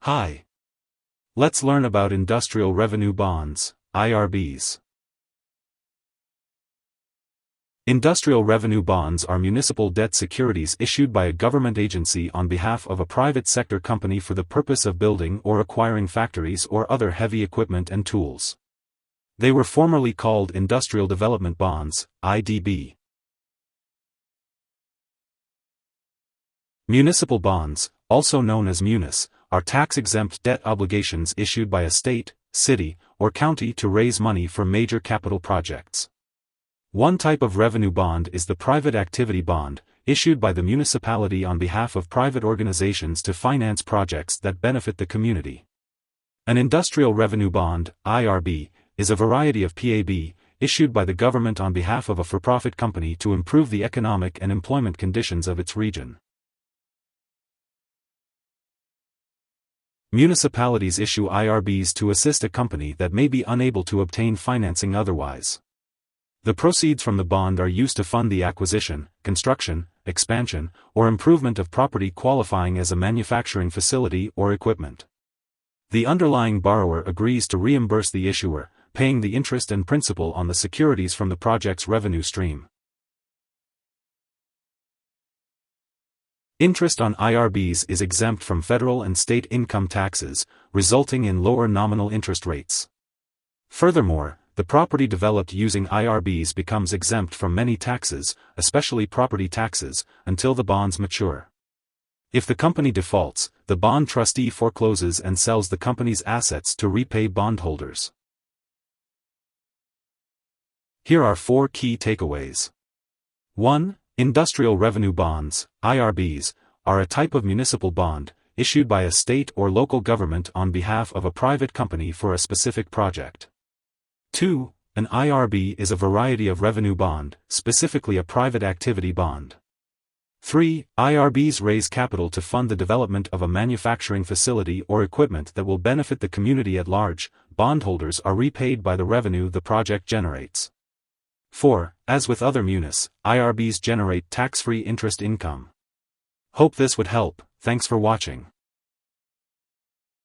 Hi. Let's learn about Industrial Revenue Bonds, IRBs. Industrial revenue bonds are municipal debt securities issued by a government agency on behalf of a private sector company for the purpose of building or acquiring factories or other heavy equipment and tools. They were formerly called Industrial Development Bonds, IDB. Municipal bonds, also known as munis, are tax-exempt debt obligations issued by a state, city, or county to raise money for major capital projects. One type of revenue bond is the private activity bond, issued by the municipality on behalf of private organizations to finance projects that benefit the community. An industrial revenue bond, IRB, is a variety of PAB, issued by the government on behalf of a for-profit company to improve the economic and employment conditions of its region. Municipalities issue IRBs to assist a company that may be unable to obtain financing otherwise. The proceeds from the bond are used to fund the acquisition, construction, expansion, or improvement of property qualifying as a manufacturing facility or equipment. The underlying borrower agrees to reimburse the issuer, paying the interest and principal on the securities from the project's revenue stream. Interest on IRBs is exempt from federal and state income taxes, resulting in lower nominal interest rates. Furthermore, the property developed using IRBs becomes exempt from many taxes, especially property taxes, until the bonds mature. If the company defaults, the bond trustee forecloses and sells the company's assets to repay bondholders. Here are 4 key takeaways. 1. Industrial revenue bonds, IRBs, are a type of municipal bond, issued by a state or local government on behalf of a private company for a specific project. 2. An IRB is a variety of revenue bond, specifically a private activity bond. 3. IRBs raise capital to fund the development of a manufacturing facility or equipment that will benefit the community at large. Bondholders are repaid by the revenue the project generates. 4. As with other munis, IRBs generate tax-free interest income. Hope this would help. Thanks for watching.